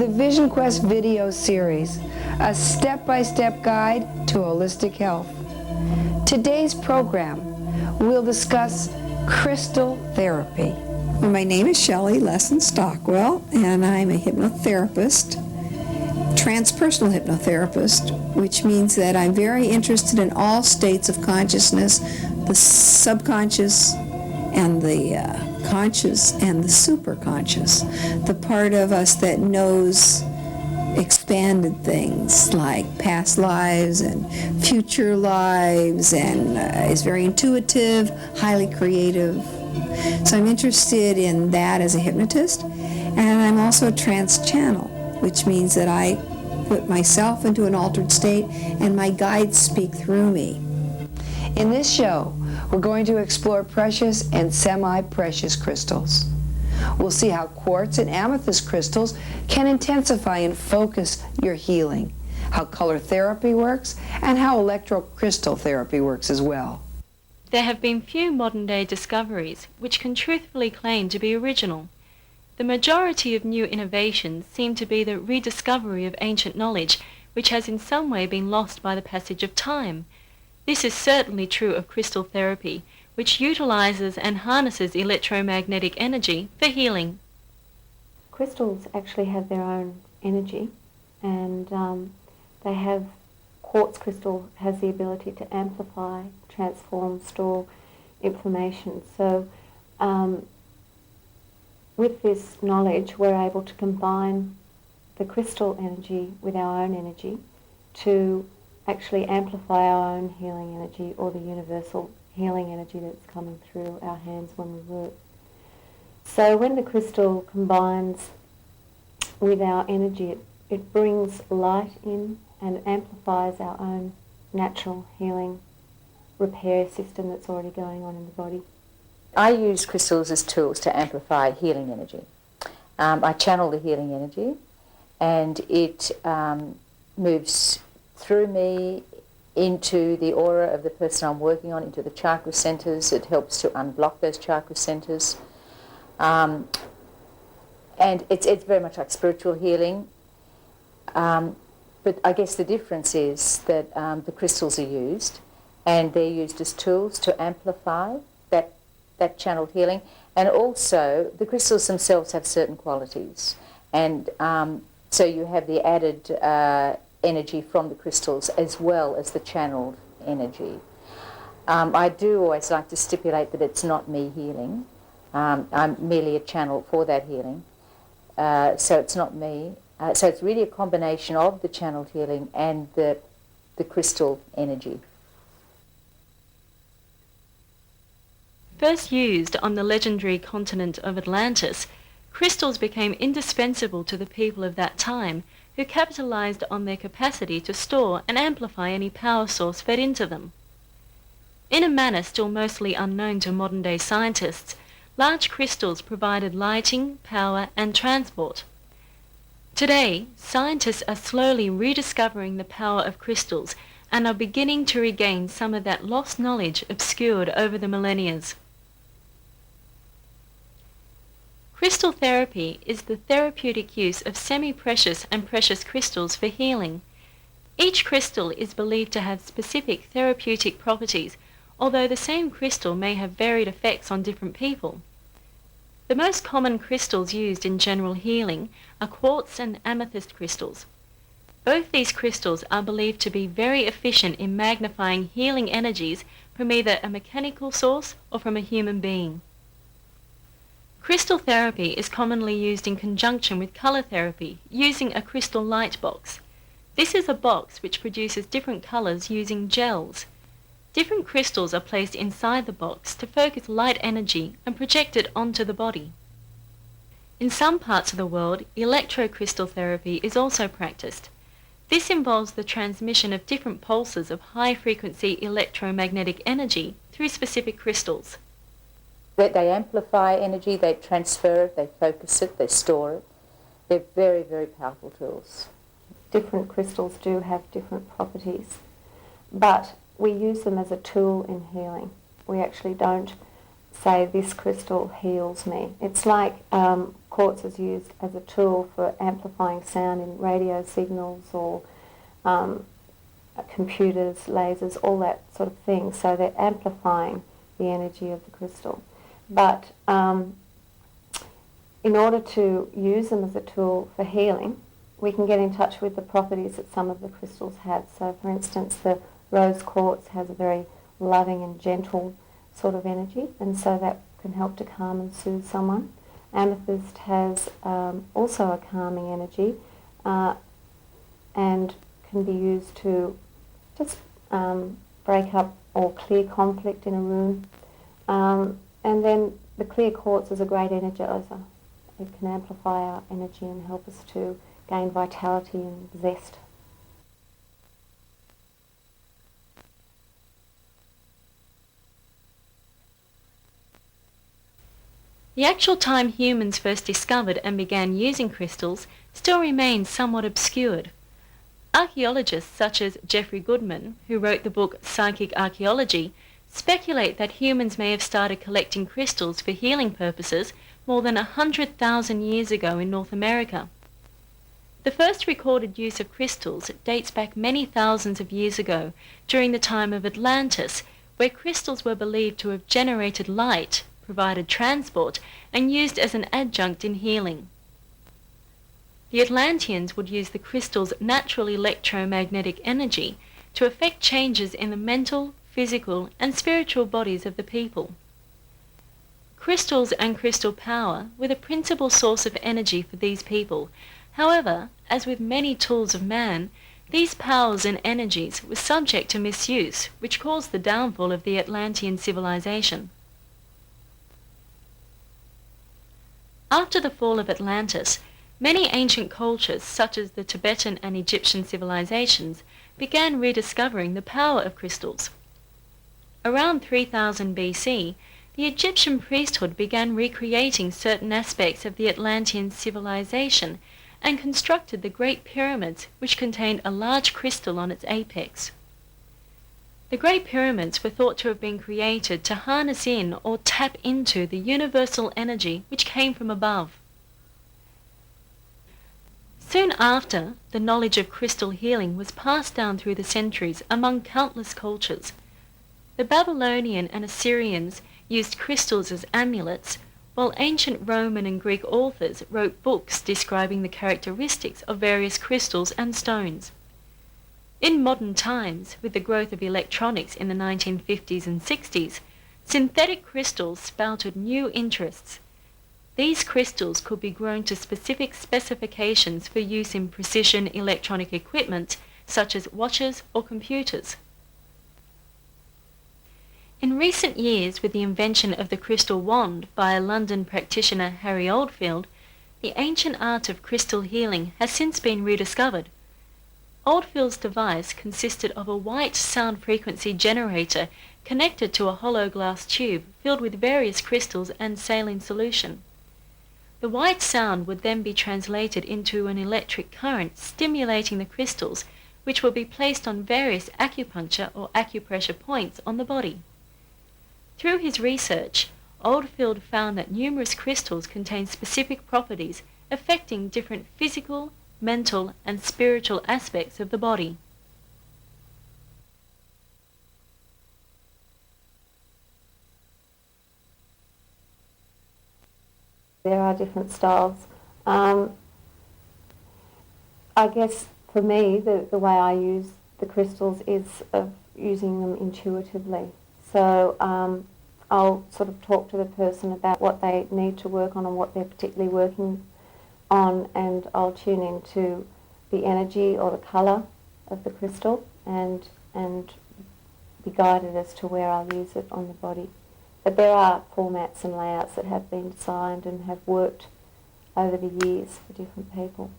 the Vision Quest video series, a step-by-step guide to holistic health. Today's program, we'll discuss crystal therapy. My name is Shelley Lesson-Stockwell, and I'm a hypnotherapist, transpersonal hypnotherapist, which means that I'm very interested in all states of consciousness, the subconscious and the conscious and the superconscious, the part of us that knows expanded things like past lives and future lives and is very intuitive, highly creative. So I'm interested in that as a hypnotist, and I'm also a trance channel, which means that I put myself into an altered state and my guides speak through me. In this show, we're going to explore precious and semi-precious crystals. We'll see how quartz and amethyst crystals can intensify and focus your healing, how color therapy works, and how electro-crystal therapy works as well. There have been few modern-day discoveries which can truthfully claim to be original. The majority of new innovations seem to be the rediscovery of ancient knowledge, which has in some way been lost by the passage of time. This is certainly true of crystal therapy, which utilizes and harnesses electromagnetic energy for healing. Crystals actually have their own energy, and they have, quartz crystal has the ability to amplify, transform, store information. So with this knowledge, we're able to combine the crystal energy with our own energy to actually amplify our own healing energy, or the universal healing energy that's coming through our hands when we work. So when the crystal combines with our energy, it brings light in and amplifies our own natural healing repair system that's already going on in the body. I use crystals as tools to amplify healing energy. I channel the healing energy, and it moves through me into the aura of the person I'm working on, into the chakra centers. It helps to unblock those chakra centers. And it's very much like spiritual healing. But I guess the difference is that the crystals are used, and they're used as tools to amplify that channeled healing. And also, the crystals themselves have certain qualities. And so you have the added energy from the crystals as well as the channeled energy. I do always like to stipulate that it's not me healing. I'm merely a channel for that healing. So it's not me. So it's really a combination of the channeled healing and the crystal energy. First used on the legendary continent of Atlantis, crystals became indispensable to the people of that time, who capitalized on their capacity to store and amplify any power source fed into them. In a manner still mostly unknown to modern-day scientists, large crystals provided lighting, power, and transport. Today, scientists are slowly rediscovering the power of crystals and are beginning to regain some of that lost knowledge obscured over the millennia. Crystal therapy is the therapeutic use of semi-precious and precious crystals for healing. Each crystal is believed to have specific therapeutic properties, although the same crystal may have varied effects on different people. The most common crystals used in general healing are quartz and amethyst crystals. Both these crystals are believed to be very efficient in magnifying healing energies from either a mechanical source or from a human being. Crystal therapy is commonly used in conjunction with color therapy using a crystal light box. This is a box which produces different colors using gels. Different crystals are placed inside the box to focus light energy and project it onto the body. In some parts of the world, electro-crystal therapy is also practiced. This involves the transmission of different pulses of high-frequency electromagnetic energy through specific crystals. They amplify energy, they transfer it, they focus it, they store it. They're very, very powerful tools. Different crystals do have different properties, but we use them as a tool in healing. We actually don't say this crystal heals me. It's like quartz is used as a tool for amplifying sound in radio signals or computers, lasers, all that sort of thing. So they're amplifying the energy of the crystal. But in order to use them as a tool for healing, we can get in touch with the properties that some of the crystals have. So for instance, the rose quartz has a very loving and gentle sort of energy, and so that can help to calm and soothe someone. Amethyst has also a calming energy and can be used to just break up or clear conflict in a room. And then the clear quartz is a great energizer. It can amplify our energy and help us to gain vitality and zest. The actual time humans first discovered and began using crystals still remains somewhat obscured. Archaeologists such as Geoffrey Goodman, who wrote the book Psychic Archaeology, speculate that humans may have started collecting crystals for healing purposes more than 100,000 years ago in North America. The first recorded use of crystals dates back many thousands of years ago, during the time of Atlantis, where crystals were believed to have generated light, provided transport, and used as an adjunct in healing. The Atlanteans would use the crystal's natural electro-magnetic energy to effect changes in the mental, physical, and spiritual bodies of the people. Crystals and crystal power were the principal source of energy for these people. However, as with many tools of man, these powers and energies were subject to misuse, which caused the downfall of the Atlantean civilization. After the fall of Atlantis, many ancient cultures, such as the Tibetan and Egyptian civilizations, began rediscovering the power of crystals. Around 3000 BC, the Egyptian priesthood began recreating certain aspects of the Atlantean civilization and constructed the Great Pyramids, which contained a large crystal on its apex. The Great Pyramids were thought to have been created to harness in or tap into the universal energy which came from above. Soon after, the knowledge of crystal healing was passed down through the centuries among countless cultures. The Babylonian and Assyrians used crystals as amulets, while ancient Roman and Greek authors wrote books describing the characteristics of various crystals and stones. In modern times, with the growth of electronics in the 1950s and 60s, synthetic crystals sprouted new interests. These crystals could be grown to specific specifications for use in precision electronic equipment, such as watches or computers. In recent years, with the invention of the crystal wand by London practitioner Harry Oldfield, the ancient art of crystal healing has since been rediscovered. Oldfield's device consisted of a white sound frequency generator connected to a hollow glass tube filled with various crystals and saline solution. The white sound would then be translated into an electric current stimulating the crystals, which will be placed on various acupuncture or acupressure points on the body. Through his research, Oldfield found that numerous crystals contain specific properties affecting different physical, mental, and spiritual aspects of the body. There are different styles. I guess for me, the way I use the crystals is of using them intuitively. So I'll sort of talk to the person about what they need to work on and what they're particularly working on, and I'll tune into the energy or the colour of the crystal and be guided as to where I'll use it on the body. But there are formats and layouts that have been designed and have worked over the years for different people.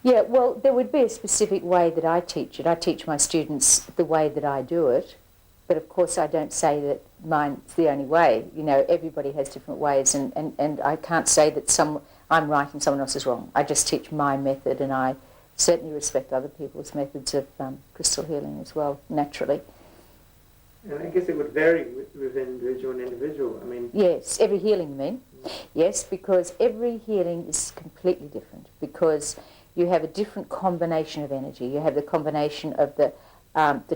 Yeah, well, there would be a specific way that I teach it. I teach my students the way that I do it, but of course I don't say that mine's the only way. You know, everybody has different ways, and I can't say that I'm right and someone else is wrong. I just teach my method, and I certainly respect other people's methods of crystal healing as well, naturally. And I guess it would vary within individual and individual. I mean, yes, every healing, you mean? Yes, because every healing is completely different, because you have a different combination of energy. You have the combination of the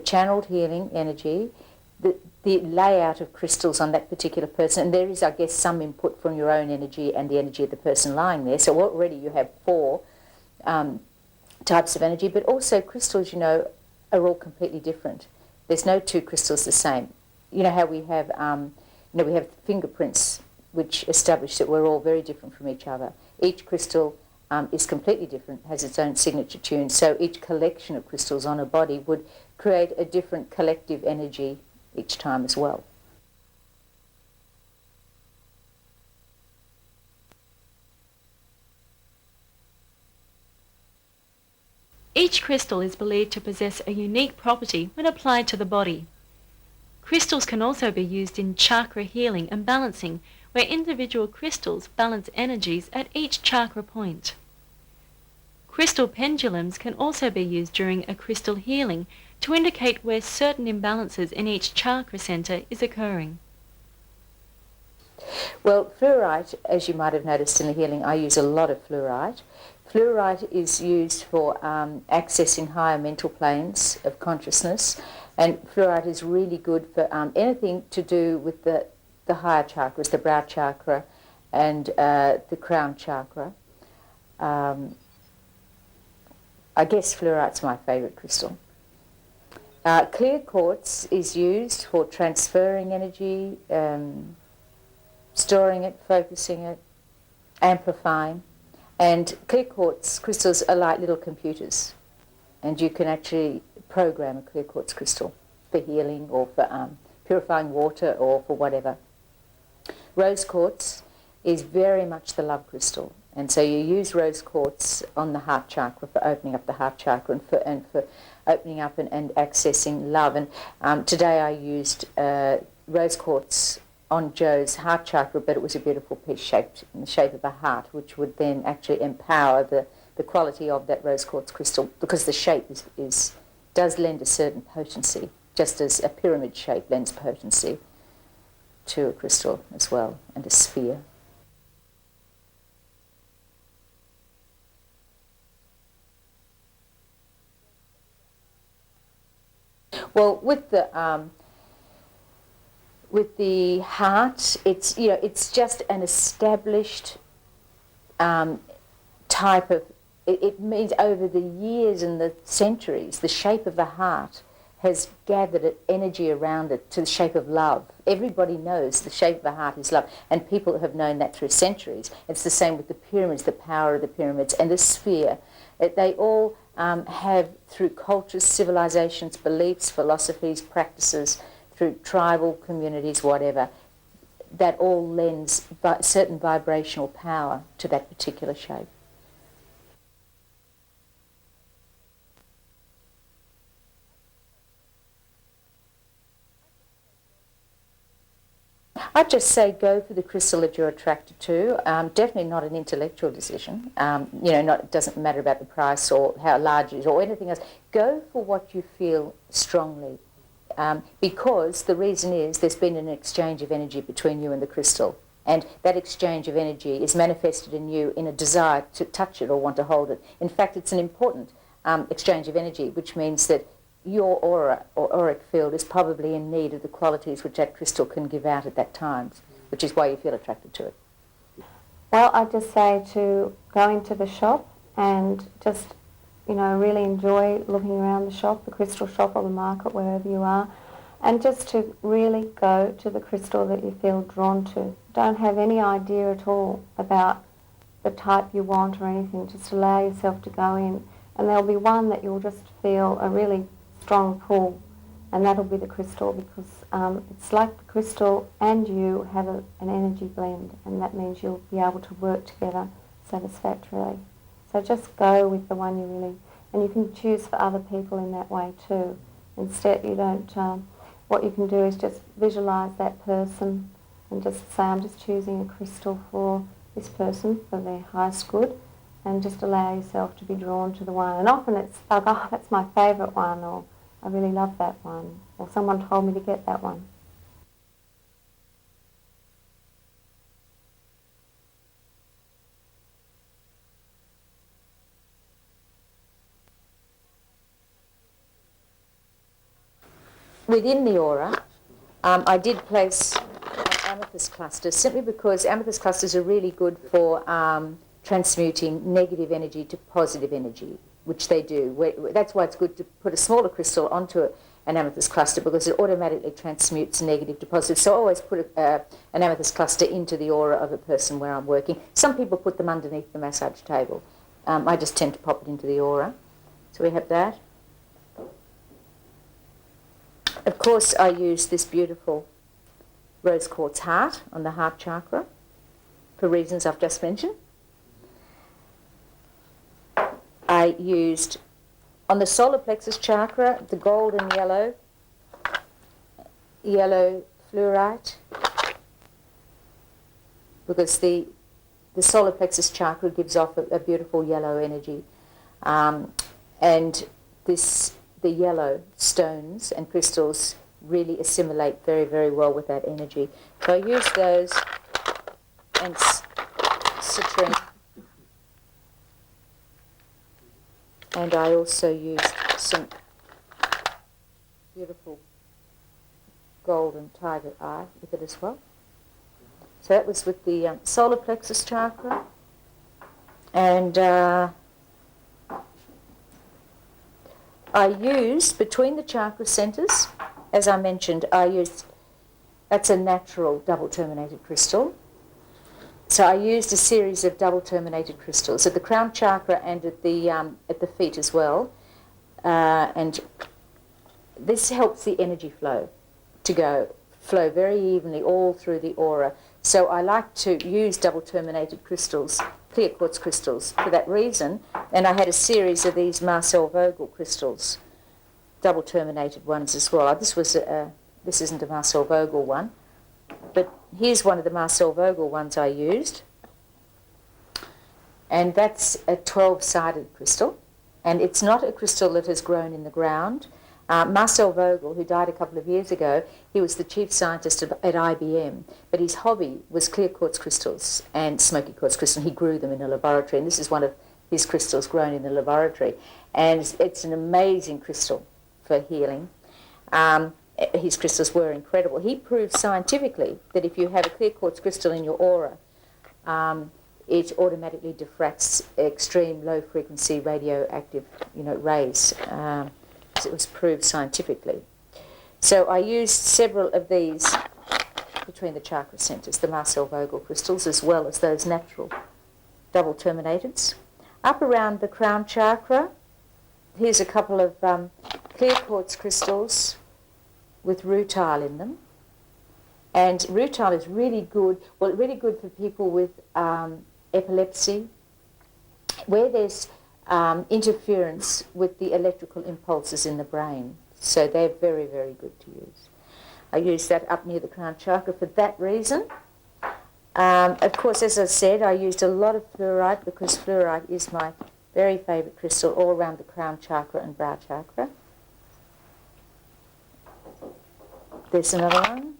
channeled healing energy, the layout of crystals on that particular person, and there is, I guess, some input from your own energy and the energy of the person lying there. So already you have 4 types of energy, but also crystals, you know, are all completely different. There's no 2 crystals the same. You know how we have, we have fingerprints which establish that we're all very different from each other. Each crystal is completely different, has its own signature tune, so each collection of crystals on a body would create a different collective energy each time as well. Each crystal is believed to possess a unique property when applied to the body. Crystals can also be used in chakra healing and balancing, where individual crystals balance energies at each chakra point. Crystal pendulums can also be used during a crystal healing to indicate where certain imbalances in each chakra center is occurring. Well, fluorite, as you might have noticed in the healing, I use a lot of fluorite. Fluorite is used for accessing higher mental planes of consciousness, and fluorite is really good for anything to do with the higher chakras, the brow chakra and the crown chakra. I guess fluorite's my favourite crystal. Clear quartz is used for transferring energy, storing it, focusing it, amplifying. And clear quartz crystals are like little computers, and you can actually program a clear quartz crystal for healing or for purifying water or for whatever. Rose quartz is very much the love crystal, and so you use rose quartz on the heart chakra for opening up the heart chakra and for opening up and accessing love. And today I used rose quartz on Joe's heart chakra, but it was a beautiful piece shaped in the shape of a heart, which would then actually empower the quality of that rose quartz crystal, because the shape does lend a certain potency, just as a pyramid shape lends potency to a crystal as well, and a sphere. Well, with the heart, it's just an established type of. It means over the years and the centuries, the shape of the heart has gathered energy around it to the shape of love. Everybody knows the shape of the heart is love, and people have known that through centuries. It's the same with the pyramids, the power of the pyramids, and the sphere. They all have, through cultures, civilizations, beliefs, philosophies, practices, through tribal communities, whatever, that all lends certain vibrational power to that particular shape. I'd just say go for the crystal that you're attracted to. Definitely not an intellectual decision. It doesn't matter about the price or how large it is or anything else. Go for what you feel strongly, because the reason is there's been an exchange of energy between you and the crystal, and that exchange of energy is manifested in you in a desire to touch it or want to hold it. In fact, it's an important exchange of energy, which means that your aura or auric field is probably in need of the qualities which that crystal can give out at that time, which is why you feel attracted to it. Well, I just say to go into the shop and just, really enjoy looking around the shop, the crystal shop or the market, wherever you are, and just to really go to the crystal that you feel drawn to. Don't have any idea at all about the type you want or anything. Just allow yourself to go in, and there'll be one that you'll just feel a really strong pull, and that'll be the crystal, because it's like the crystal and you have an energy blend, and that means you'll be able to work together satisfactorily. So just go with the one you really, and you can choose for other people in that way too. Instead, you don't, what you can do is just visualize that person and just say, I'm just choosing a crystal for this person for their highest good, and just allow yourself to be drawn to the one. And often it's like, oh, that's my favourite one, or I really love that one, or someone told me to get that one. within the aura, I did place an amethyst cluster simply because amethyst clusters are really good for transmuting negative energy to positive energy, which they do. That's why it's good to put a smaller crystal onto an amethyst cluster, because it automatically transmutes negative to positive. So I always put an amethyst cluster into the aura of a person where I'm working. Some people put them underneath the massage table. I just tend to pop it into the aura. So we have that. Of course, I use this beautiful rose quartz heart on the heart chakra for reasons I've just mentioned. I used on the solar plexus chakra the gold and yellow fluorite, because the solar plexus chakra gives off a beautiful yellow energy, and the yellow stones and crystals really assimilate very, very well with that energy. So I use those and citrine. And I also used some beautiful golden tiger eye with it as well. So that was with the solar plexus chakra. And I used, between the chakra centers, as I mentioned, that's a natural double terminated crystal. So I used a series of double terminated crystals at the crown chakra and at the feet as well. And this helps the energy flow to flow very evenly all through the aura. So I like to use double terminated crystals, clear quartz crystals, for that reason. And I had a series of these Marcel Vogel crystals, double terminated ones as well. This isn't a Marcel Vogel one, but here's one of the Marcel Vogel ones I used. And that's a 12-sided crystal. And it's not a crystal that has grown in the ground. Marcel Vogel, who died a couple of years ago, he was the chief scientist at IBM, but his hobby was clear quartz crystals and smoky quartz crystals. He grew them in a laboratory, and this is one of his crystals grown in the laboratory. And it's an amazing crystal for healing. His crystals were incredible. He proved scientifically that if you have a clear quartz crystal in your aura, it automatically diffracts extreme low-frequency radioactive, rays. It was proved scientifically. So I used several of these between the chakra centers, the Marcel Vogel crystals, as well as those natural double terminateds. Up around the crown chakra, here's a couple of clear quartz crystals with rutile in them. And rutile is really good for people with epilepsy, where there's interference with the electrical impulses in the brain. So they're very, very good to use. I use that up near the crown chakra for that reason. Of course, as I said, I used a lot of fluorite because fluorite is my very favourite crystal all around the crown chakra and brow chakra. There's another one.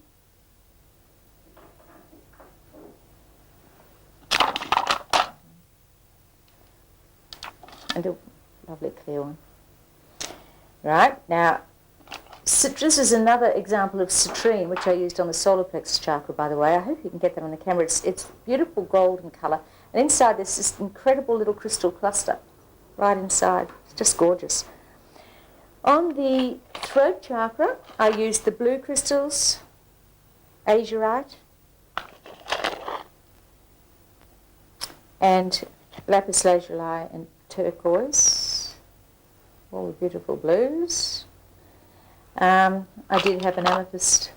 And a lovely clear one. Right, now, this is another example of citrine, which I used on the solar plexus chakra, by the way. I hope you can get that on the camera. It's beautiful golden colour. And inside there's this incredible little crystal cluster right inside. It's just gorgeous. On the throat chakra, I used the blue crystals, azurite, and lapis lazuli and turquoise, all the beautiful blues. I did have an amethyst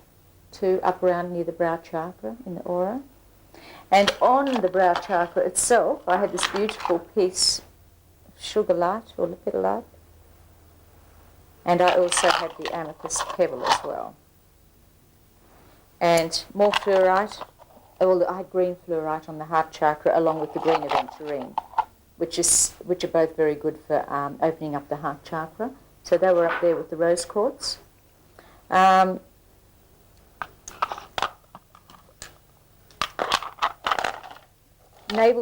too up around near the brow chakra in the aura. And on the brow chakra itself, I had this beautiful piece of sugar light or lepidolite. And I also had the amethyst pebble as well. And more fluorite. I had green fluorite on the heart chakra along with the green aventurine, which are both very good for opening up the heart chakra. So they were up there with the rose quartz. Navel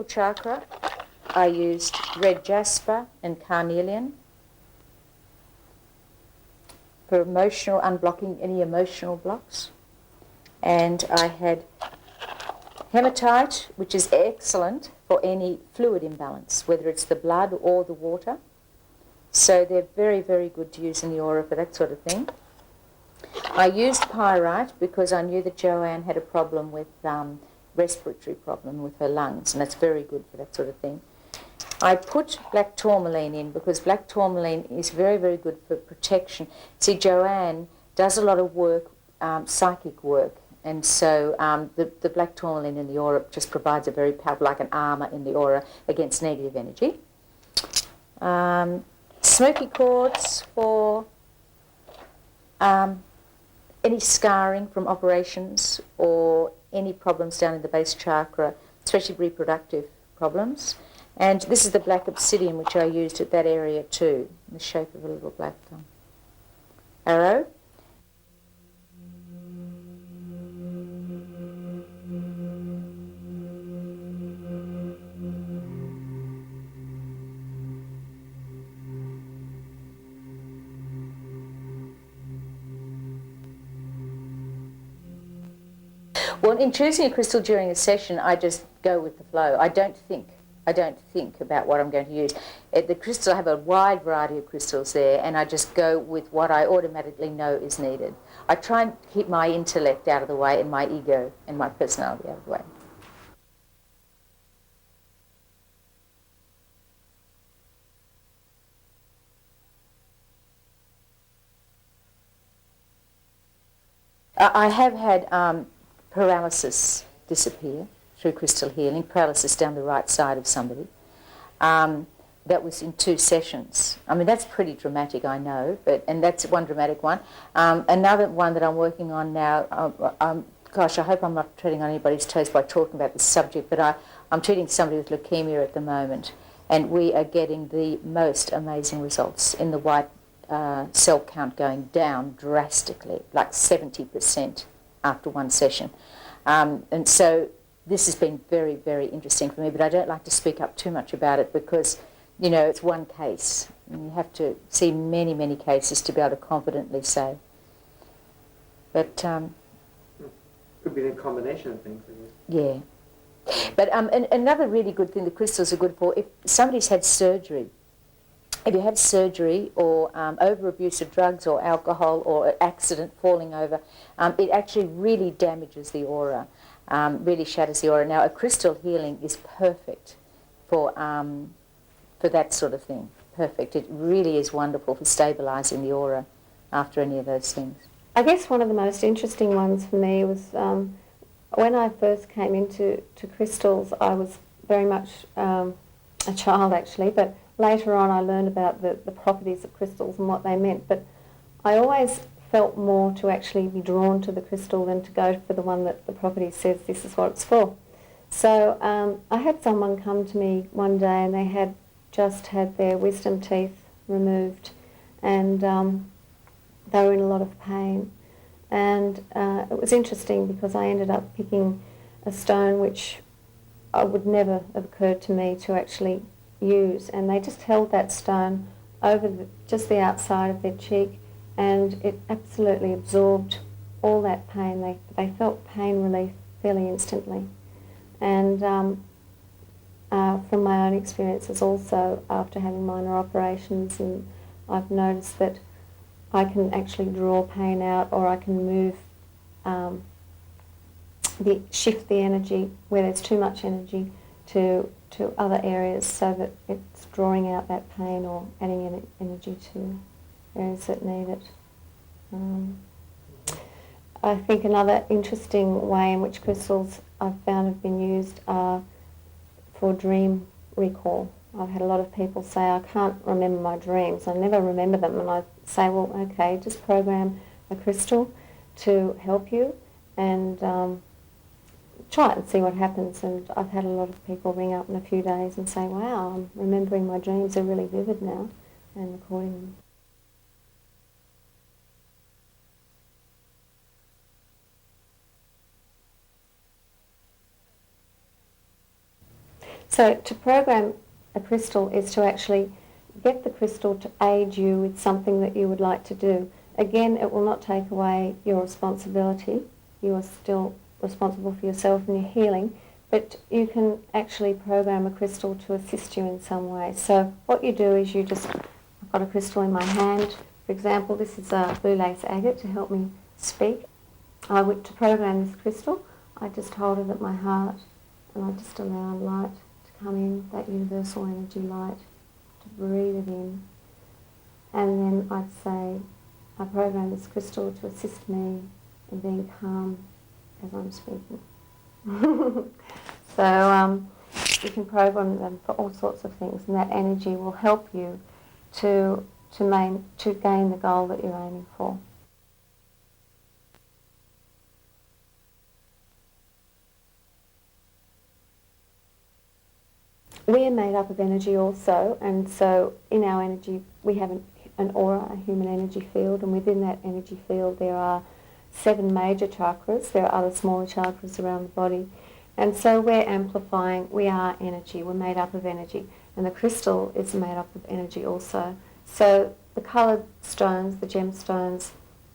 chakra, I used red jasper and carnelian. for emotional, unblocking any emotional blocks. And I had hematite, which is excellent for any fluid imbalance, whether it's the blood or the water. So they're very, very good to use in the aura for that sort of thing. I used pyrite because I knew that Joanne had a problem with respiratory problem with her lungs, and that's very good for that sort of thing. I put black tourmaline in because black tourmaline is very, very good for protection. See, Joanne does a lot of work, psychic work, and so the black tourmaline in the aura just provides a very powerful, like an armour in the aura against negative energy. Smoky quartz for any scarring from operations or any problems down in the base chakra, especially reproductive problems. And this is the black obsidian, which I used at that area too, in the shape of a little black arrow. Well, in choosing a crystal during a session, I just go with the flow. I don't think about what I'm going to use. The crystals, I have a wide variety of crystals there, and I just go with what I automatically know is needed. I try and keep my intellect out of the way and my ego and my personality out of the way. I have had paralysis disappear through crystal healing, paralysis down the right side of somebody. That was in 2 sessions. I mean, that's pretty dramatic, I know, and that's one dramatic one. Another one that I'm working on now, gosh, I hope I'm not treading on anybody's toes by talking about this subject, but I'm treating somebody with leukemia at the moment, and we are getting the most amazing results in the white cell count going down drastically, like 70% after one session. And so this has been very, very interesting for me, but I don't like to speak up too much about it because, you know, it's one case. And you have to see many, many cases to be able to confidently say. But could be a combination of things, I guess. Yeah. But and another really good thing the crystals are good for, if somebody's had surgery, if you have surgery or over-abuse of drugs or alcohol or an accident falling over, it actually really damages the aura, really shatters the aura. Now, a crystal healing is perfect for that sort of thing. Perfect. It really is wonderful for stabilising the aura after any of those things. I guess one of the most interesting ones for me was when I first came into crystals, I was very much a child actually, but later on I learned about the properties of crystals and what they meant, but I always felt more to actually be drawn to the crystal than to go for the one that the property says this is what it's for. So I had someone come to me one day and they had just had their wisdom teeth removed and they were in a lot of pain. And it was interesting because I ended up picking a stone which would never have occurred to me to actually use, and they just held that stone over just the outside of their cheek, and it absolutely absorbed all that pain. They felt pain relief fairly instantly. And from my own experiences also, after having minor operations, and I've noticed that I can actually draw pain out, or I can move, shift the energy where there's too much energy to other areas so that it's drawing out that pain or adding energy to areas that need it. I think another interesting way in which crystals I've found have been used are for dream recall. I've had a lot of people say, I can't remember my dreams, I never remember them, and I say, well, okay, just program a crystal to help you and try it and see what happens. And I've had a lot of people ring up in a few days and say, wow, I'm remembering my dreams, are really vivid now, and recording them. So to program a crystal is to actually get the crystal to aid you with something that you would like to do. again, it will not take away your responsibility. You are still responsible for yourself and your healing, but you can actually program a crystal to assist you in some way. So what you do is I've got a crystal in my hand. For example, this is a blue lace agate to help me speak. To program this crystal, I just hold it at my heart and I just allow light to come in, that universal energy light, to breathe it in. And then I'd say, I program this crystal to assist me in being calm as I'm speaking. So you can program them for all sorts of things, and that energy will help you to gain the goal that you're aiming for. We are made up of energy also, and so in our energy we have an aura, a human energy field, and within that energy field there are 7 major chakras. There are other smaller chakras around the body. And so we're amplifying, we are energy, we're made up of energy. And the crystal is made up of energy also. So the coloured stones, the gemstones,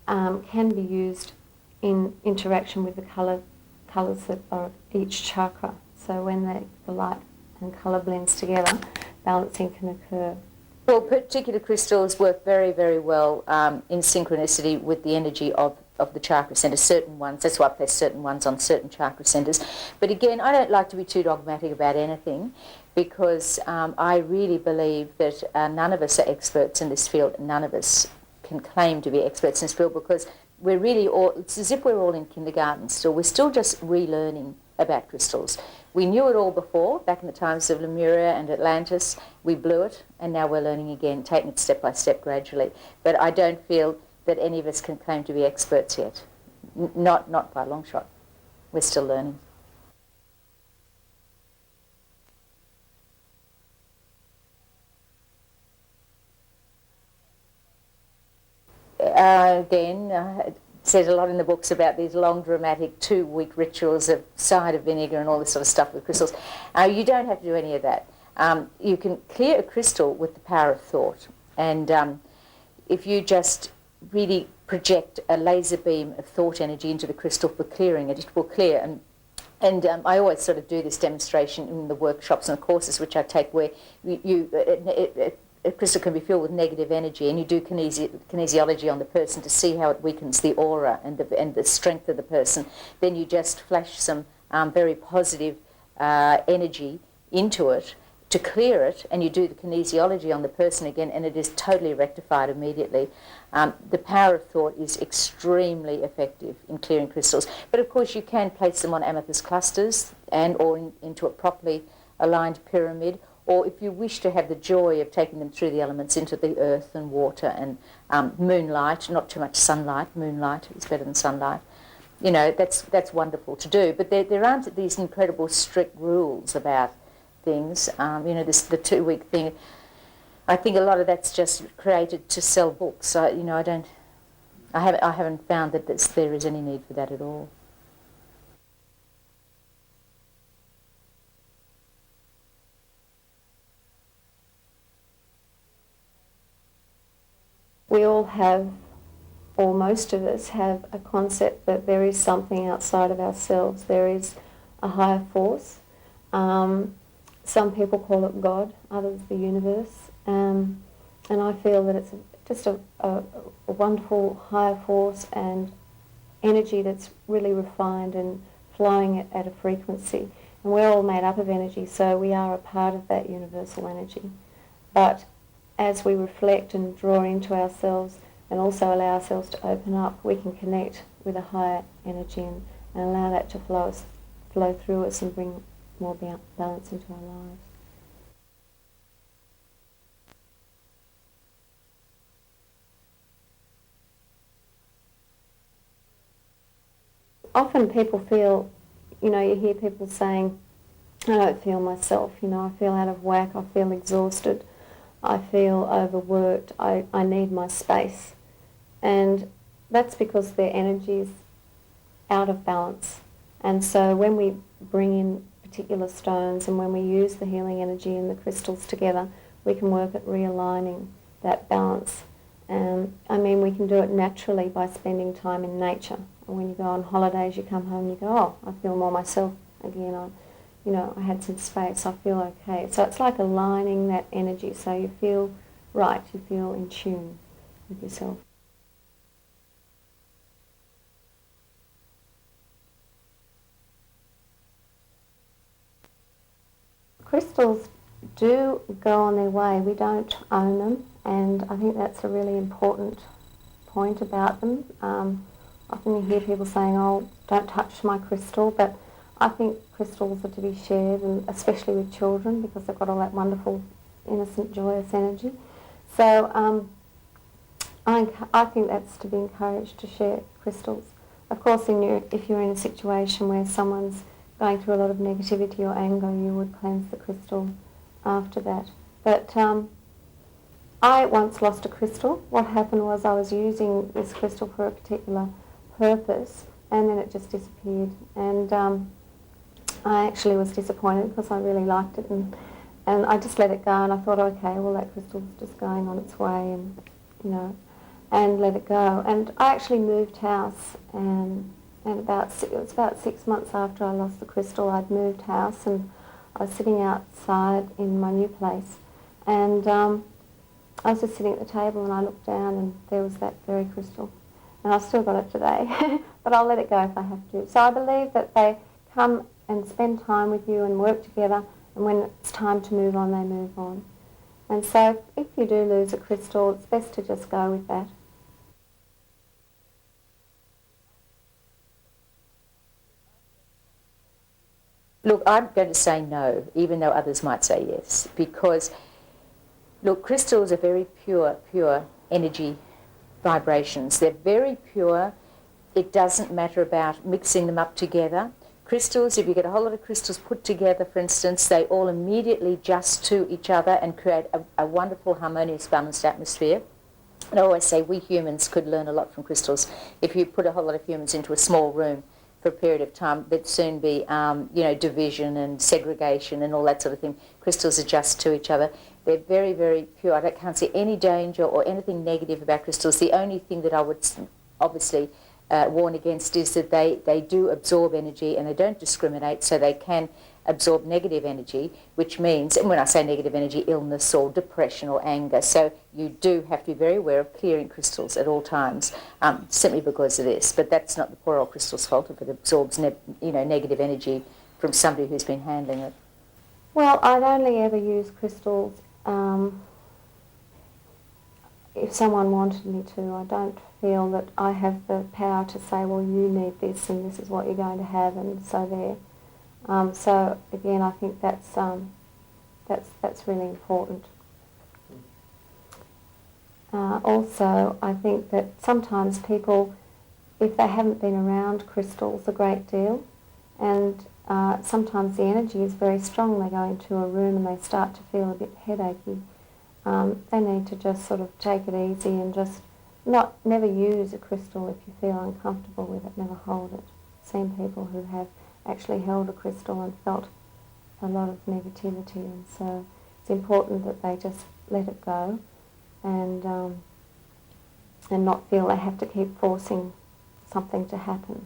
can be used in interaction with the colours that are of each chakra. So when the light and colour blends together, balancing can occur. Well, particular crystals work very, very well in synchronicity with the energy of the chakra centres, certain ones. That's why I place certain ones on certain chakra centres. But again, I don't like to be too dogmatic about anything, because I really believe that none of us are experts in this field. None of us can claim to be experts in this field, because we're really all, it's as if we're all in kindergarten still. We're still just relearning about crystals. We knew it all before, back in the times of Lemuria and Atlantis. We blew it, and now we're learning again, taking it step by step gradually. But I don't feel that any of us can claim to be experts yet. Not by a long shot. We're still learning. It says a lot in the books about these long, dramatic, 2-week rituals of cider vinegar and all this sort of stuff with crystals. You don't have to do any of that. You can clear a crystal with the power of thought. And if you just really project a laser beam of thought energy into the crystal for clearing it, it will clear. And I always sort of do this demonstration in the workshops and the courses which I take, where a crystal can be filled with negative energy, and you do kinesiology on the person to see how it weakens the aura and the strength of the person. Then you just flash some very positive energy into it to clear it, and you do the kinesiology on the person again, and it is totally rectified immediately. The power of thought is extremely effective in clearing crystals. But of course you can place them on amethyst clusters or into a properly aligned pyramid, or if you wish to have the joy of taking them through the elements into the earth and water and moonlight, not too much sunlight, moonlight is better than sunlight. You know, that's wonderful to do. But there aren't these incredible strict rules about things. You know, the 2-week thing, I think a lot of that's just created to sell books. I haven't found that there is any need for that at all. We all have, or most of us have, a concept that there is something outside of ourselves. There is a higher force. Some people call it God, others the universe. And I feel that it's just a wonderful higher force and energy that's really refined and flowing at a frequency. And we're all made up of energy, so we are a part of that universal energy. But as we reflect and draw into ourselves and also allow ourselves to open up, we can connect with a higher energy and allow that to flow through us and bring more balance into our lives. Often people feel, you know, you hear people saying, I don't feel myself, you know, I feel out of whack, I feel exhausted, I feel overworked, I need my space. And that's because their energy is out of balance. And so when we bring in particular stones and when we use the healing energy and the crystals together, we can work at realigning that balance I mean, we can do it naturally by spending time in nature. And when you go on holidays, you come home and you go, oh, I feel more myself again. I had some space, I feel okay. So it's like aligning that energy so you feel right, you feel in tune with yourself. Crystals do go on their way. We don't own them, and I think that's a really important point about them. Often you hear people saying, oh, don't touch my crystal, but I think crystals are to be shared, and especially with children, because they've got all that wonderful, innocent, joyous energy. So I think that's to be encouraged, to share crystals. Of course, if you're in a situation where someone's going through a lot of negativity or anger, you would cleanse the crystal after that. But I once lost a crystal. What happened was I was using this crystal for a particular purpose, and then it just disappeared. And I actually was disappointed because I really liked it, and I just let it go, and I thought, okay, well, that crystal's just going on its way, and let it go. And I actually moved house, and it was about 6 months after I lost the crystal, I'd moved house, and I was sitting outside in my new place, and I was just sitting at the table, and I looked down, and there was that very crystal. And I've still got it today, but I'll let it go if I have to. So I believe that they come and spend time with you and work together, and when it's time to move on, they move on. And so if you do lose a crystal, it's best to just go with that. Look, I'm going to say no, even though others might say yes, because, look, crystals are very pure energy vibrations. They're very pure. It doesn't matter about mixing them up together. Crystals, if you get a whole lot of crystals put together, for instance, they all immediately adjust to each other and create a wonderful, harmonious, balanced atmosphere. And I always say we humans could learn a lot from crystals. If you put a whole lot of humans into a small room for a period of time, there'd soon be, division and segregation and all that sort of thing. Crystals adjust to each other. They're very, very pure. I can't see any danger or anything negative about crystals. The only thing that I would obviously warn against is that they do absorb energy, and they don't discriminate, so they can absorb negative energy, which means, and when I say negative energy, illness or depression or anger. So you do have to be very aware of clearing crystals at all times, simply because of this. But that's not the poor old crystal's fault if it absorbs negative energy from somebody who's been handling it. Well, I'd only ever use crystals if someone wanted me to. I don't feel that I have the power to say, well, you need this and this is what you're going to have, and so there. So again, I think that's really important. Also, I think that sometimes people, if they haven't been around crystals a great deal, and sometimes the energy is very strong, they go into a room and they start to feel a bit headachy. They need to just sort of take it easy and just never use a crystal if you feel uncomfortable with it, never hold it. I've seen people who have actually held a crystal and felt a lot of negativity, and so it's important that they just let it go and not feel they have to keep forcing something to happen.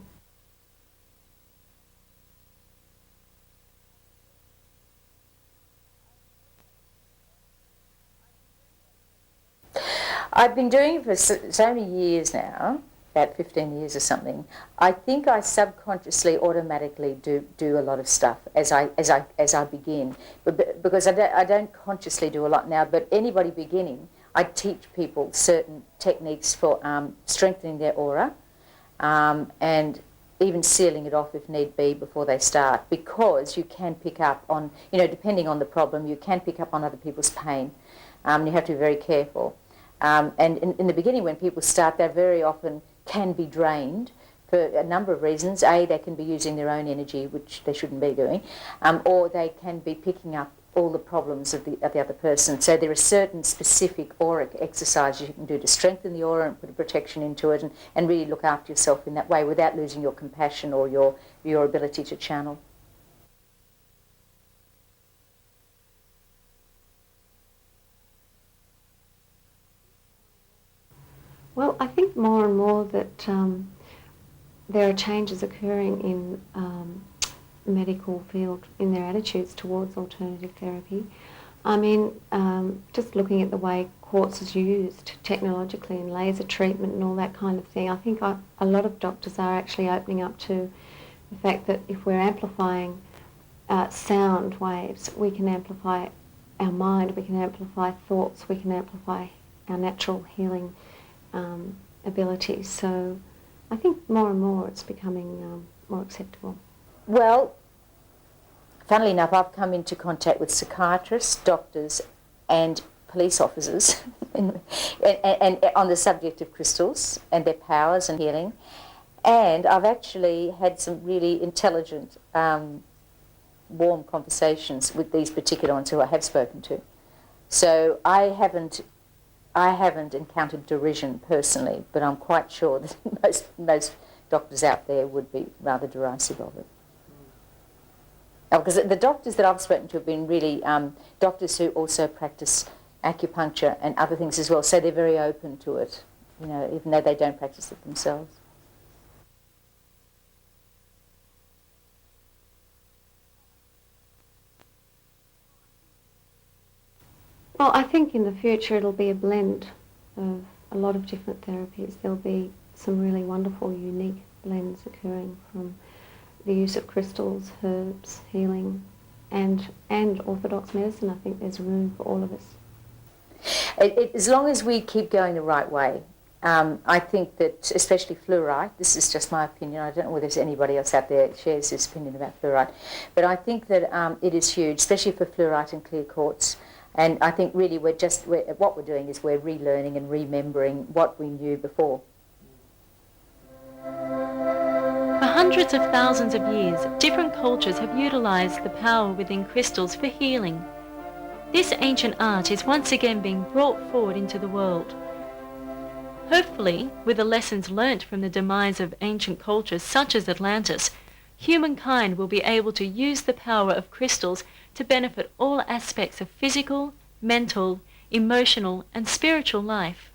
I've been doing it for so many years now, about 15 years or something. I think I subconsciously, automatically do a lot of stuff as I begin, because I don't consciously do a lot now. But anybody beginning, I teach people certain techniques for strengthening their aura, and even sealing it off if need be before they start, because you can pick up on, depending on the problem, you can pick up on other people's pain. You have to be very careful. And in the beginning, when people start, they very often can be drained for a number of reasons. A, they can be using their own energy, which they shouldn't be doing, or they can be picking up all the problems of the other person. So there are certain specific auric exercises you can do to strengthen the aura and put a protection into it, and really look after yourself in that way without losing your compassion or your ability to channel. Well, I think more and more that there are changes occurring in medical field in their attitudes towards alternative therapy. I mean, just looking at the way quartz is used technologically in laser treatment and all that kind of thing, I think a lot of doctors are actually opening up to the fact that if we're amplifying sound waves, we can amplify our mind, we can amplify thoughts, we can amplify our natural healing abilities. So I think more and more it's becoming more acceptable. Well, funnily enough, I've come into contact with psychiatrists, doctors and police officers and on the subject of crystals and their powers and healing. And I've actually had some really intelligent, warm conversations with these particular ones who I have spoken to. So I haven't encountered derision personally, but I'm quite sure that most doctors out there would be rather derisive of it. Because the doctors that I've spoken to have been really doctors who also practice acupuncture and other things as well, so they're very open to it, you know, even though they don't practice it themselves. Well, I think in the future it'll be a blend of a lot of different therapies. There'll be some really wonderful, unique blends occurring from the use of crystals, herbs, healing, and orthodox medicine. I think there's room for all of us. As long as we keep going the right way, I think that, especially fluorite, this is just my opinion, I don't know whether there's anybody else out there that shares this opinion about fluorite, but I think that it is huge, especially for fluorite and clear quartz. And I think really what we're doing is we're relearning and remembering what we knew before. For hundreds of thousands of years, different cultures have utilized the power within crystals for healing. This ancient art is once again being brought forward into the world. Hopefully, with the lessons learnt from the demise of ancient cultures such as Atlantis, humankind will be able to use the power of crystals to benefit all aspects of physical, mental, emotional, and spiritual life.